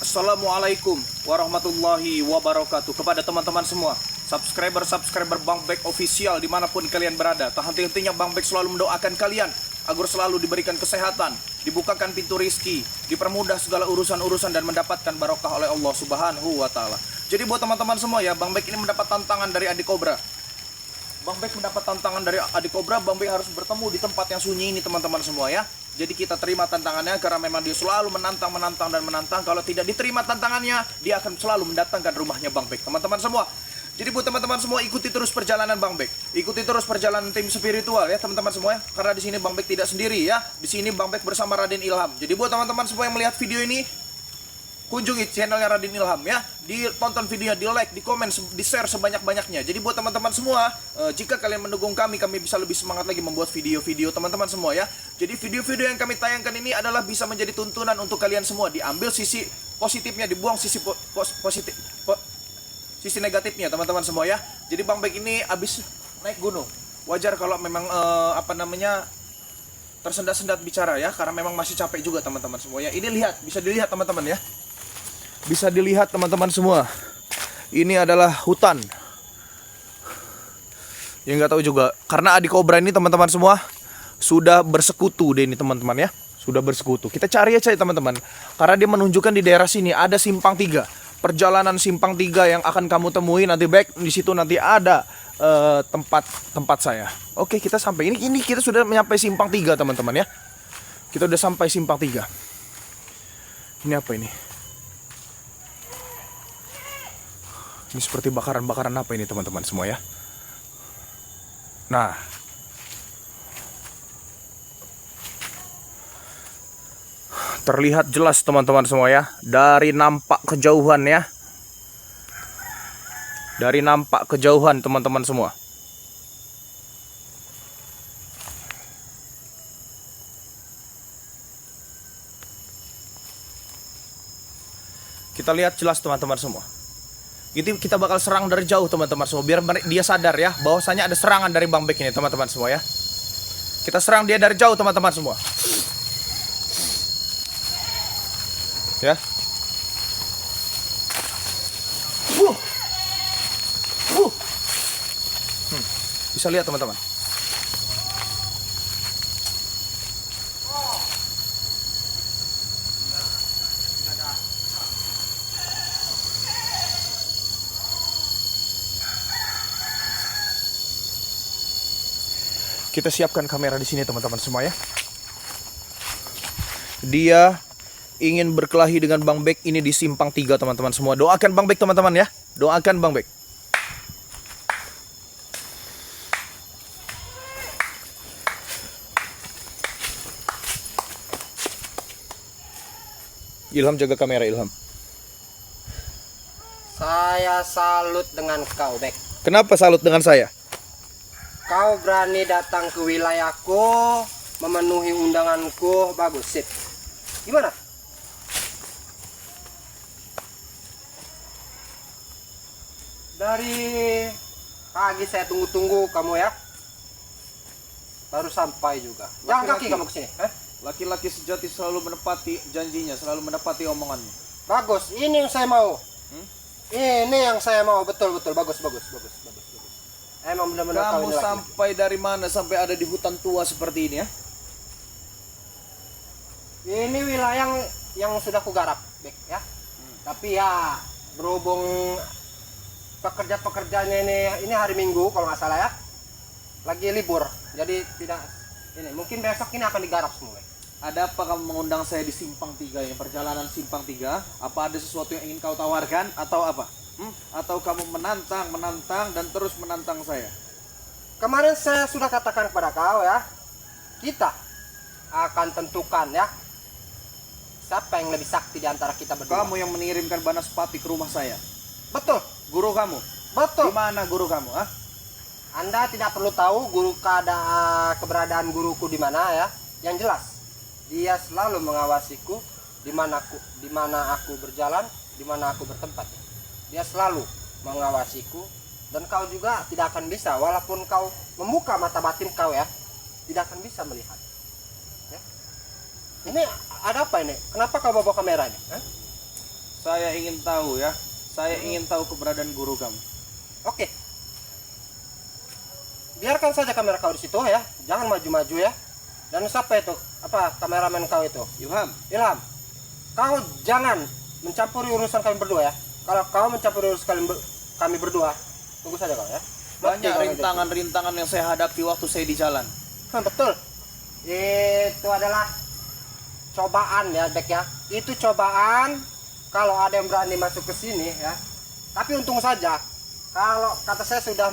Assalamualaikum warahmatullahi wabarakatuh. Kepada teman-teman semua, subscriber Bang Bek Official dimanapun kalian berada, tak henti-hentinya Bang Bek selalu mendoakan kalian agar selalu diberikan kesehatan, dibukakan pintu rizki, dipermudah segala urusan-urusan dan mendapatkan barokah oleh Allah Subhanahu wa Ta'ala. Jadi buat teman-teman semua ya, Bang Bek ini mendapat tantangan dari adik Kobra. Bang Bek mendapat tantangan dari adik Kobra. Bang Bek harus bertemu di tempat yang sunyi ini teman-teman semua ya. Jadi kita terima tantangannya karena memang dia selalu menantang. Kalau tidak diterima tantangannya, dia akan selalu mendatangkan rumahnya Bang Bek, teman-teman semua. Jadi buat teman-teman semua, ikuti terus perjalanan Bang Bek. Ikuti terus perjalanan tim spiritual ya teman-teman semua ya. Karena di sini Bang Bek tidak sendiri ya. Di sini Bang Bek bersama Raden Ilham. Jadi buat teman-teman semua yang melihat video ini, kunjungi channelnya Raden Ilham ya. Ditonton videonya, di like, di komen, di share sebanyak-banyaknya. Jadi buat teman-teman semua, jika kalian mendukung kami bisa lebih semangat lagi membuat video-video teman-teman semua ya. Jadi video-video yang kami tayangkan ini adalah bisa menjadi tuntunan untuk kalian semua. Diambil sisi positifnya, dibuang sisi sisi negatifnya teman-teman semua ya. Jadi Bang Bek ini abis naik gunung. Wajar kalau memang tersendat-sendat bicara ya, karena memang masih capek juga teman-teman semua ya. Ini lihat, bisa dilihat teman-teman ya. Bisa dilihat teman-teman semua. Ini adalah hutan. Ya nggak tahu juga. Karena adik Kobra ini teman-teman semua sudah bersekutu deh ini teman-teman ya. Sudah bersekutu. Kita cari aja ya teman-teman. Karena dia menunjukkan di daerah sini ada simpang 3. Perjalanan simpang 3 yang akan kamu temui nanti back di situ nanti ada tempat saya. Oke, kita sampai. Ini kita sudah menyampai simpang 3 teman-teman ya. Kita udah sampai simpang 3. Ini apa ini? Ini seperti bakaran-bakaran apa ini teman-teman semua ya. Nah, terlihat jelas teman-teman semua ya. Dari nampak kejauhan ya. Dari nampak kejauhan teman-teman semua. Kita lihat jelas teman-teman semua. Itu kita bakal serang dari jauh teman-teman semua, biar dia sadar ya bahwasanya ada serangan dari Bang Bek ini teman-teman semua ya. Kita serang dia dari jauh teman-teman semua ya. Bisa lihat teman-teman. Kita siapkan kamera di sini teman-teman semua ya. Dia ingin berkelahi dengan Bang Bek ini di simpang 3 teman-teman semua. Doakan Bang Bek teman-teman ya. Doakan Bang Bek. Ilham, jaga kamera Ilham. Saya salut dengan kau, Bek. Kenapa salut dengan saya? Kau berani datang ke wilayahku, memenuhi undanganku, bagus, sip. Gimana? Dari pagi saya tunggu-tunggu kamu ya. Baru sampai juga. Jangan kaki kamu kesini. Laki-laki sejati selalu menepati janjinya, selalu menepati omongannya. Bagus, ini yang saya mau. Ini yang saya mau, betul, bagus. Emang benar-benar kamu sampai dari mana sampai ada di hutan tua seperti ini ya? Ini wilayah yang sudah kugarap, Bek ya. Tapi ya berhubung pekerja-pekerjanya ini hari Minggu kalau nggak salah ya, lagi libur, jadi tidak ini. Mungkin besok ini akan digarap semua. Ada apa kamu mengundang saya di simpang 3 ya, perjalanan simpang 3? Apa ada sesuatu yang ingin kau tawarkan atau apa? Atau kamu menantang dan terus menantang saya? Kemarin saya sudah katakan kepada kau ya, kita akan tentukan ya siapa yang lebih sakti di antara kita berdua. Kamu yang mengirimkan Banaspati ke rumah saya. Betul. Guru kamu? Betul. Di mana guru kamu? Anda tidak perlu tahu keberadaan guruku di mana ya. Yang jelas, dia selalu mengawasiku di mana aku berjalan, di mana aku bertempat. Dia selalu mengawasiku, dan kau juga tidak akan bisa, walaupun kau membuka mata batin kau ya, tidak akan bisa melihat ya. Ini ada apa ini? Kenapa kau bawa kamera ini? Saya ingin tahu ya. Saya ingin tahu keberadaan guru kamu. Oke. Biarkan saja kamera kau di situ ya. Jangan maju-maju ya. Dan siapa itu? Apa kameramen kau itu? Ilham. Ilham. Kau jangan mencampuri urusan kami berdua ya. Kalau kau mencampuri urusan kami berdua, tunggu saja kau ya. Banyak Mati kau rintangan-rintangan yang saya hadapi waktu saya di jalan. Betul. Itu adalah cobaan ya, Bek ya. Itu cobaan kalau ada yang berani masuk ke sini ya. Tapi untung saja kalau kata saya sudah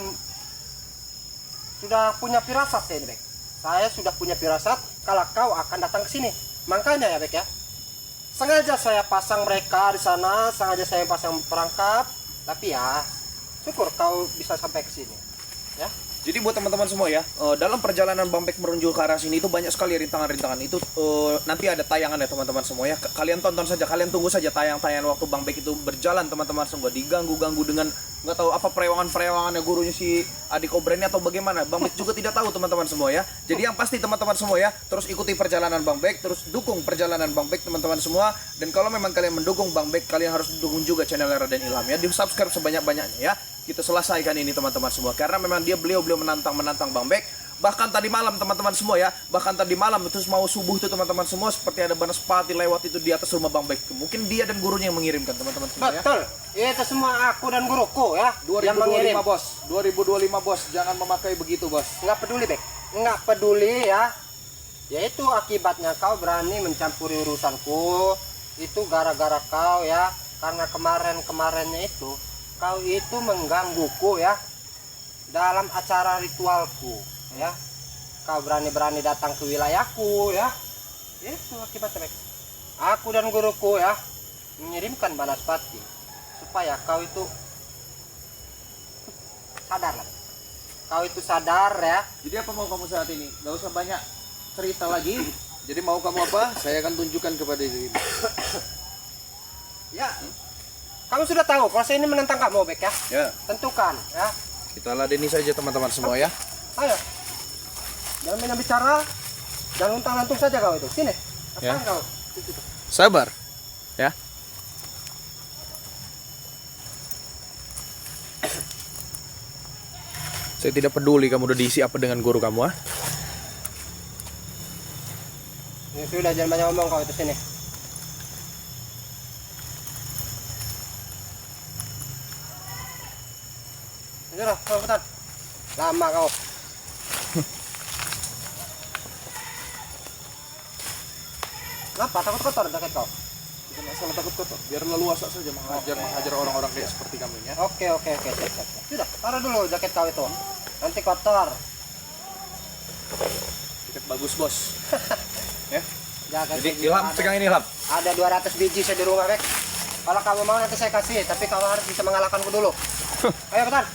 punya firasat saya ini, Bek. Saya sudah punya firasat kalau kau akan datang ke sini. Makanya ya, Bek ya. Sengaja saya pasang mereka di sana, sengaja saya pasang perangkap, tapi ya syukur kau bisa sampai ke sini. Ya. Jadi buat teman-teman semua ya, dalam perjalanan Bang Bek menuju ke arah sini itu banyak sekali rintangan-rintangan. Itu nanti ada tayangan ya teman-teman semua ya. Kalian tonton saja, kalian tunggu saja tayang-tayangan waktu Bang Bek itu berjalan teman-teman semua. Diganggu-ganggu dengan nggak tahu apa perewangan-perewangannya gurunya si adik Obren atau bagaimana. Bang Bek juga tidak tahu teman-teman semua ya. Jadi yang pasti teman-teman semua ya, terus ikuti perjalanan Bang Bek, terus dukung perjalanan Bang Bek teman-teman semua. Dan kalau memang kalian mendukung Bang Bek, kalian harus dukung juga channel Raden Ilham ya. Di-subscribe sebanyak-banyaknya ya. Kita selesaikan ini teman-teman semua, karena memang beliau menantang Bang Bek. Bahkan tadi malam teman-teman semua ya, bahkan tadi malam itu mau subuh tuh teman-teman semua, seperti ada Banaspati lewat itu di atas rumah Bang Bek. Mungkin dia dan gurunya yang mengirimkan teman-teman semua ya. Betul. Itu semua aku dan guruku ya yang mengirim. 2025 bos, 2025 bos, jangan memakai begitu bos. Nggak peduli, Bek. Nggak peduli ya. Yaitu akibatnya kau berani mencampuri urusanku. Itu gara-gara kau ya. Karena kemarinnya itu kau itu menggangguku ya dalam acara ritualku ya. Kau berani-berani datang ke wilayahku ya. Itu akibatnya, Bek. Aku dan guruku ya mengirimkan Banaspati supaya kau itu sadar lah. Kau itu sadar ya. Jadi apa mau kamu saat ini? Gak usah banyak cerita lagi. Jadi mau kamu apa? Saya akan tunjukkan kepada dirimu. Ya. Kamu sudah tahu kalau saya ini menentang kamu, Bek ya. Ya. Tentukan ya. Kita ladeni saja teman-teman semua ya. Ayo. Jangan banyak bicara. Jangan lantung saja kau itu. Sini. Ya. Apaan kau? Sabar. Ya. Saya tidak peduli kamu udah diisi apa dengan guru kamu, ah. Ini sudah, jangan banyak ngomong kau itu, sini. Sudah, kau cepetan. Lama kau. Kenapa? Takut kotor jaket kau? Bukan masalah takut kotor, biar leluasa saja menghajar orang-orang kayak seperti kamu ya. Oke, siap. Sudah, taruh dulu jaket kau itu. Nanti kotor. Jaket bagus bos. Ya. Jaket Jadi biji Ilham, ada- pegang ini Ilham. Ada 200 biji saya di rumah, Bek. Kalau kamu mau nanti saya kasih, tapi kamu harus bisa mengalahkanku dulu. Ayo, Betan.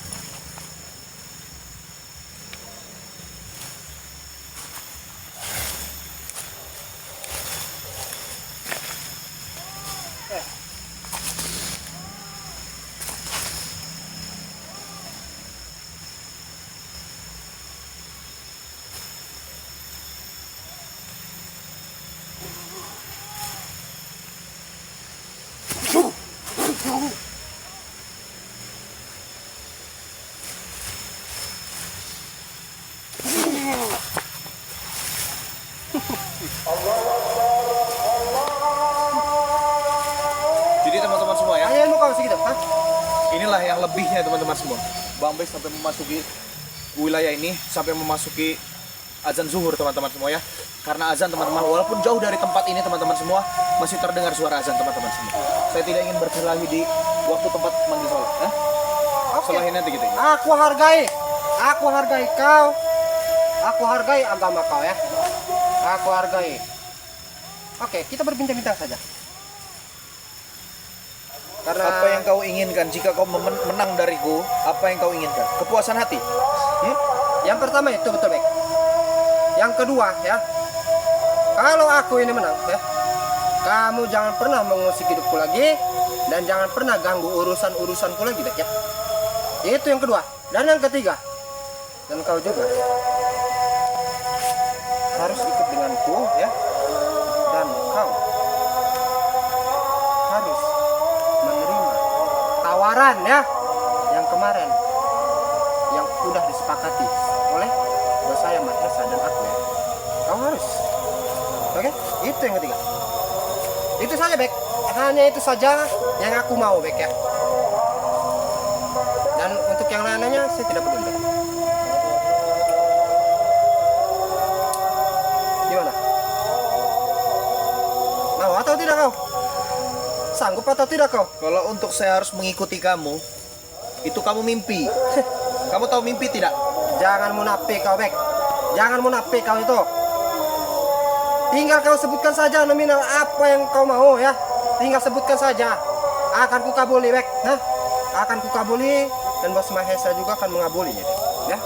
Jadi teman-teman semua ya, Ayo, kau segitu, hah? inilah yang lebihnya teman-teman semua. Bang Bek sampai memasuki wilayah ini, sampai memasuki azan zuhur teman-teman semua ya. Karena azan teman-teman, walaupun jauh dari tempat ini teman-teman semua, masih terdengar suara azan teman-teman semua. Saya tidak ingin berkelahi di waktu tempat manggil sholat. Selain nanti gitu. Aku hargai kau. Aku hargai agama kau ya. Aku hargai. Oke, kita berbincang-bincang saja. Karena Apa yang kau inginkan jika kau menang dariku? Apa yang kau inginkan? Kepuasan hati. yang pertama itu betul, Bek. Yang kedua ya, kalau aku ini menang ya, kamu jangan pernah mengusik hidupku lagi dan jangan pernah ganggu urusanku lagi, Bek ya. Itu yang kedua. Dan yang ketiga, dan kau juga harus ikut denganku ya. Dan kau harus aturan ya yang kemarin yang udah disepakati oleh bos saya Madrasah dan aku ya. Kau harus. Oke? Itu yang ketiga. Itu saja, Bek. Hanya itu saja yang aku mau, Bek ya. Dan untuk yang lainnya saya tidak peduli, Bek. Gimana? Mau atau tidak kau? Sanggup atau tidak kau? Kalau untuk saya harus mengikuti kamu, itu kamu mimpi. Kamu tahu mimpi tidak? Jangan munafik kau, Bek. Jangan munafik kau itu. Tinggal kau sebutkan saja nominal apa yang kau mau ya. Tinggal sebutkan saja. Akan kukabuli, Bek. Hah? Akan kukabuli dan Bos Mahesa juga akan mengabulinya, Bek. Ya.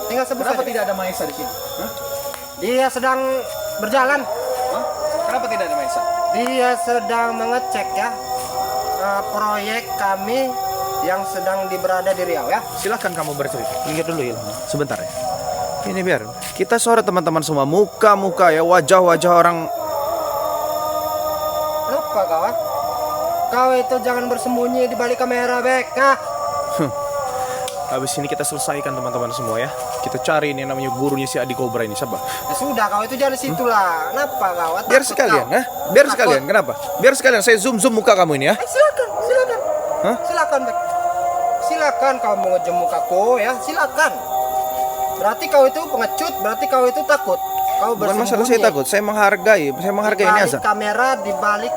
Tinggal sebut Kenapa saja. tidak ada Maesa di sini? Hah? Dia sedang berjalan. Hah? Kenapa tidak ada Maesa? Dia sedang mengecek ya proyek kami yang sedang berada di Riau ya. Silahkan kamu bercerita. Minggir dulu ya, sebentar ya. Ini biar kita sore teman-teman semua, muka-muka ya, wajah-wajah orang. Apa kau? Kau itu jangan bersembunyi di balik kamera, Bek. Nah, Habis ini kita selesaikan teman-teman semua ya. Kita cari ini namanya gurunya si Adi Cobra ini, sabar. ya sudah kau itu jangan di situ lah. Kenapa kau? Biar Takut sekalian, kau? ya. Biar Takut. sekalian. Kenapa? Biar sekalian saya zoom muka kamu ini ya. Silakan, silakan. Hah? Silakan, Bek. Silakan kau mau ngejem mukaku ya, silakan. Berarti kau itu pengecut, berarti kau itu takut. Kau Bukan bersembunyi. masalah saya takut, saya menghargai Di ini balik azan. kamera, di balik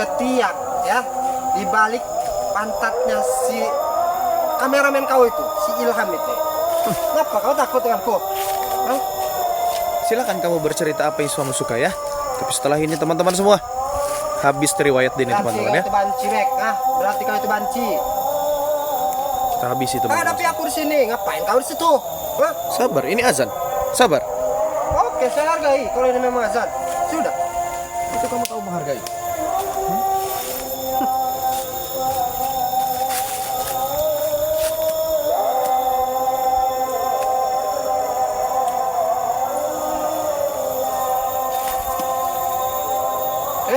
ketiak ya, di balik pantatnya si kameramen kau itu, si Ilham itu. Kenapa kau takut denganku? Hah? Silakan kamu bercerita apa yang kamu suka ya. Tapi setelah ini teman-teman semua, habis riwayat ini Berarti teman-teman kau ya. itu banci, Bek. Nah, berarti kau itu banci. Kita habisi teman-teman. Hadapi aku di sini, ngapain kau di situ? Hah? Sabar, ini azan. Sabar. Oke, saya hargai kalau ini memang azan. Sudah. Itu kamu tahu menghargai.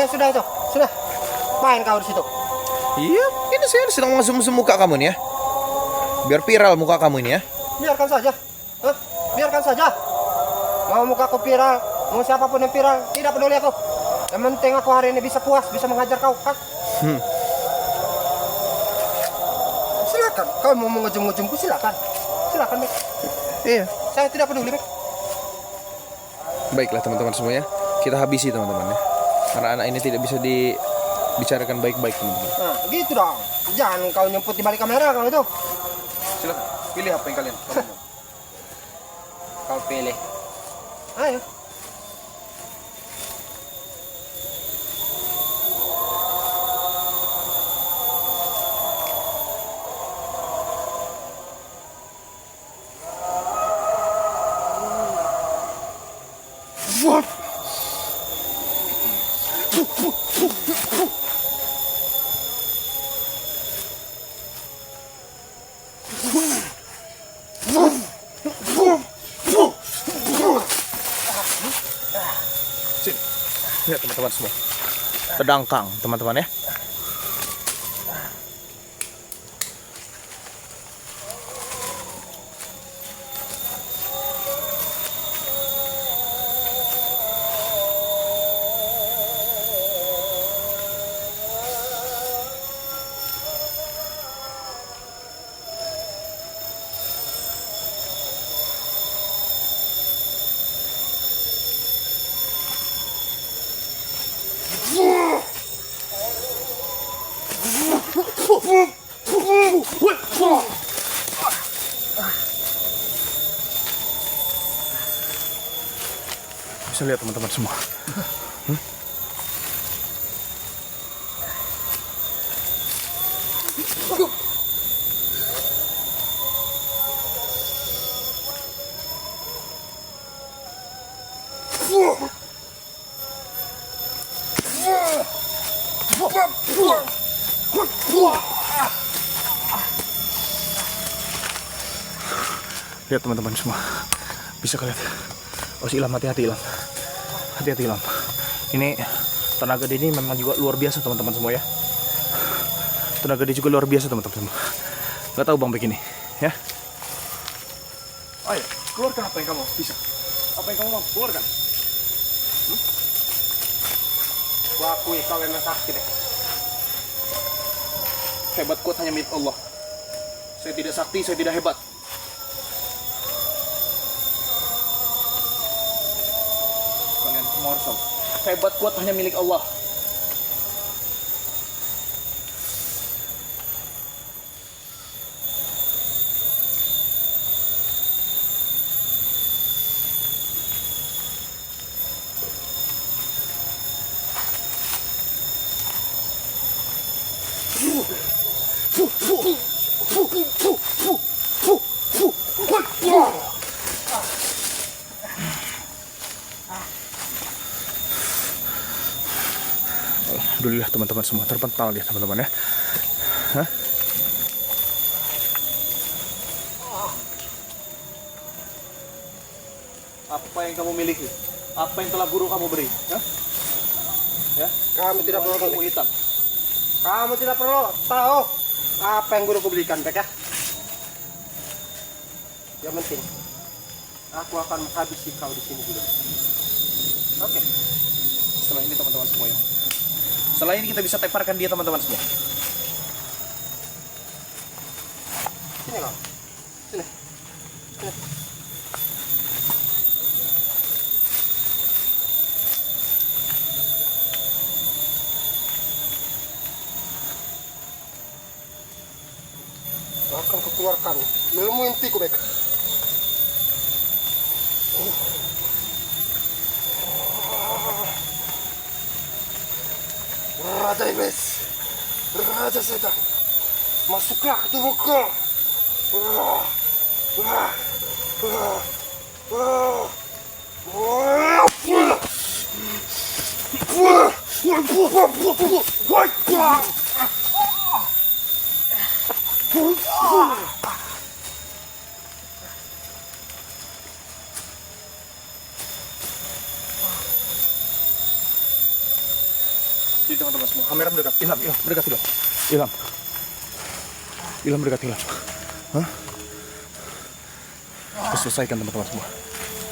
Sudah itu, sudah. Main kau di situ. Iya, ini saya sedang zoom muka kamu nih ya. Biar viral muka kamu ini ya. Biarkan saja. Hah? Biarkan saja. Mau muka aku viral, mau siapapun yang viral, tidak peduli aku. Yang penting aku hari ini bisa puas, bisa mengajar kau. Hah? Silakan. Kau mau ngejung-ngejungku silakan. Silakan, Bek. Iya. Saya tidak peduli, Bek. Baiklah teman-teman semua ya. Kita habisi teman-teman ya. Karena anak ini tidak bisa dibicarakan baik-baik teman-teman. Nah, gitu dong. Jangan kau nyemput di balik kamera kau itu. Silakan pilih apa yang kalian mau. Kau pilih. Ayo. Sini. Lihat teman-teman semua. Pedangkang teman-teman ya. Bisa lihat teman-teman semua. Lihat teman-teman semua. Bisa kalian. Oh si Ilham, hati-hati Ilham. Hati-hati Ilham. Ini tenaga dia ini memang juga luar biasa teman-teman semua ya. Tenaga dia juga luar biasa teman-teman. Gak tahu Bang Bek ini, ya. Ayo, keluarkan apa yang kamu bisa. Apa yang kamu mau keluarkan. Gua akui kau memang sakti deh. Hebat kuat hanya milik Allah. Saya tidak sakti, saya tidak hebat. Kalian semua harus tahu. Hebat kuat hanya milik Allah. Alhamdulillah teman-teman semua terpental dia teman-teman ya. Hah? Apa yang kamu miliki? Apa yang telah guru kamu beri? Hah? Ya? Kamu tidak perlu tahu. Kamu hitam. Kamu tidak perlu tahu apa yang guruku belikan, Bek ya. Yang penting, aku akan menghabisi kau di sini juga. Oke. Setelah ini teman-teman semua ya. Setelah ini kita bisa teparkan dia teman-teman semua. Sini kau. Sini. Sini. Akan kukeluarkan ilmu intiku, Bek. Raja Iblis, Raja Setan, masuklah ke tubuhku. Jadi teman-teman semua, kamera mendekat. Ilham, mendekat Ilham. Ilham mendekat Ilham. Hah? Kita selesaikan teman-teman semua.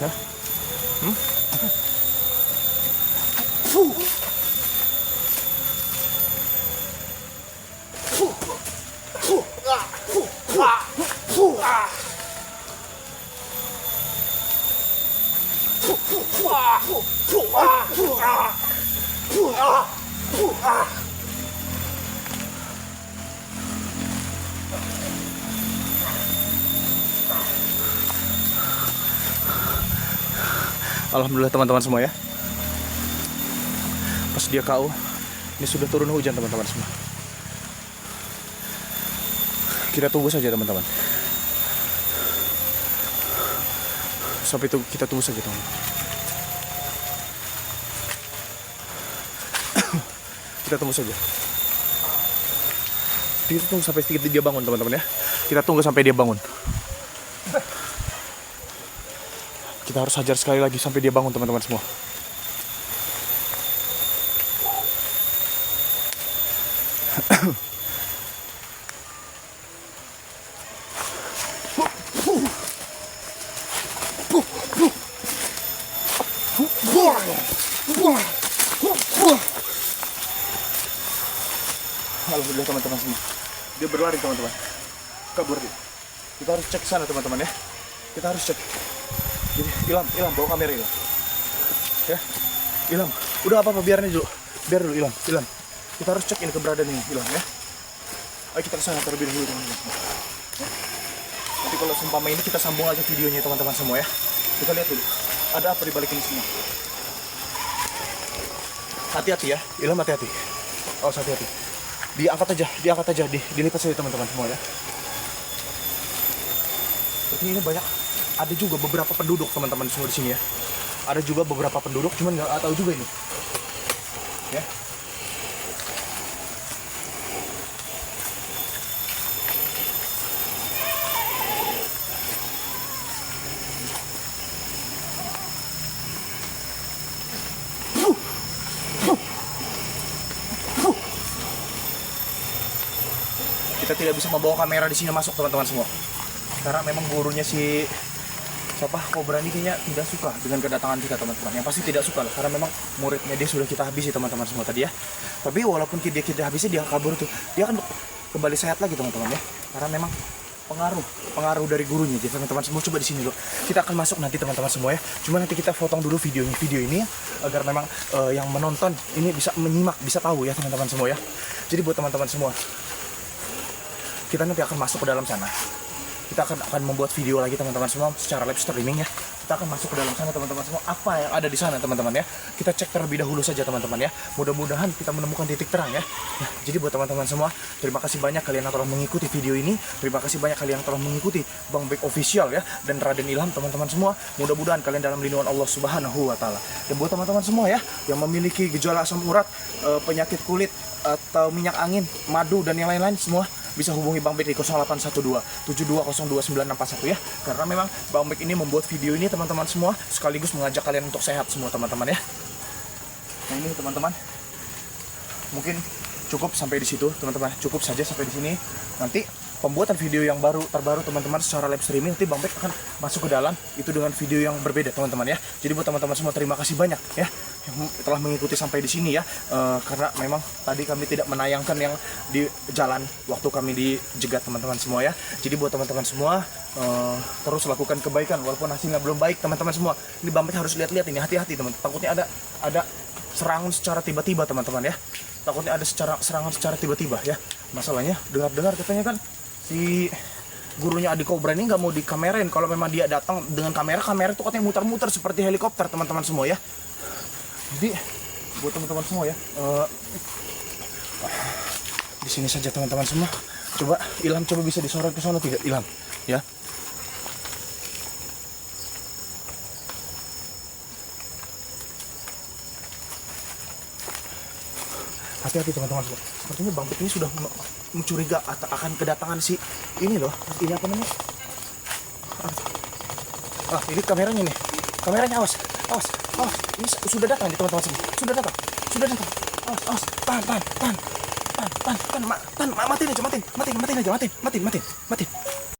Hah? Alhamdulillah teman-teman semua ya. Pas dia KO, ini sudah turun hujan teman-teman semua. Kita tunggu saja teman-teman. Sampai itu kita tunggu saja teman. Kita tunggu saja. Kita tunggu sampai dia bangun teman-teman ya. Kita tunggu sampai dia bangun. Kita harus hajar sekali lagi sampai dia bangun teman-teman semua. Alhamdulillah teman-teman semua. Dia berlari teman-teman. Kabur dia. Kita harus cek sana teman-teman ya. Kita harus cek. Jadi Ilham bawa kamera Ilham. Ya. Ilham, udah apa-apa biarin dulu. Biar dulu Ilham. Kita harus cek ini keberadaan ini Ilham ya. Ayo kita kesana terlebih dahulu teman-teman semua. Ya. Nanti kalau seumpama ini kita sambung aja videonya teman-teman semua ya. Kita lihat dulu. Ada apa di balik ini semua. Hati-hati ya. Ilham hati-hati. Oh, hati-hati. Diangkat aja, dilipat saja teman-teman semua ya. Seperti ini banyak, ada juga beberapa penduduk teman-teman semua di sini ya. Ada juga beberapa penduduk, cuman nggak tahu juga ini. Ya. kita tidak bisa membawa kamera di sini masuk teman-teman semua. Karena memang gurunya si siapa Kobra ini kayaknya tidak suka dengan kedatangan kita teman-teman. Yang pasti tidak suka lah, karena memang muridnya dia sudah kita habisi teman-teman semua tadi ya. Tapi walaupun kita habisi, dia kabur tuh, dia akan kembali sehat lagi teman-teman ya. Karena memang pengaruh dari gurunya. Jadi teman-teman semua coba di sini loh. Kita akan masuk nanti teman-teman semua ya. Cuma nanti kita potong dulu video ini ya, agar memang yang menonton ini bisa menyimak, bisa tahu ya teman-teman semua ya. Jadi buat teman-teman semua, kita nanti akan masuk ke dalam sana. Kita akan membuat video lagi teman-teman semua secara live streaming ya. Kita akan masuk ke dalam sana teman-teman semua. Apa yang ada di sana teman-teman ya, kita cek terlebih dahulu saja teman-teman ya. Mudah-mudahan kita menemukan titik terang ya. Nah, jadi buat teman-teman semua, terima kasih banyak kalian yang telah mengikuti video ini. Terima kasih banyak kalian yang telah mengikuti Bang Bek Official ya, dan Raden Ilham teman-teman semua. Mudah-mudahan kalian dalam lindungan Allah Subhanahu wa taala. Dan buat teman-teman semua ya yang memiliki gejala asam urat, penyakit kulit atau minyak angin, madu dan yang lain-lain semua, bisa hubungi Bang Bek di 0812 72029641 ya. Karena memang Bang Bek ini membuat video ini teman-teman semua sekaligus mengajak kalian untuk sehat semua teman-teman ya. Nah ini teman-teman, mungkin cukup sampai di situ teman-teman, cukup saja sampai di sini. Nanti pembuatan video yang terbaru teman-teman secara live streaming, nanti Bang Bek akan masuk ke dalam itu dengan video yang berbeda teman-teman ya. Jadi buat teman-teman semua, terima kasih banyak ya yang telah mengikuti sampai di sini ya. Karena memang tadi kami tidak menayangkan yang di jalan waktu kami dijegat teman-teman semua ya. Jadi buat teman-teman semua, terus lakukan kebaikan walaupun hasilnya belum baik teman-teman semua. Ini Bang Bek harus lihat-lihat ini, hati-hati teman. Takutnya ada serangan secara tiba-tiba teman-teman ya. Takutnya ada serangan secara tiba-tiba ya. Masalahnya dengar-dengar katanya kan si gurunya adik Kobra ini nggak mau dikamerain. Kalau memang dia datang dengan kamera itu katanya muter-muter seperti helikopter teman-teman semua ya. Jadi buat teman-teman semua ya, di sini saja teman-teman semua. Coba Ilham, coba bisa disorot ke sana tidak Ilham ya. Hati-hati teman-teman semua. Sepertinya Bang Bek ini sudah mencuriga akan kedatangan si ini loh. Ini apa namanya? Ini kameranya nih. Kameranya, awas. Ini sudah datang nih teman-teman semua. Sudah datang. Awas. Tahan. Matiin aja.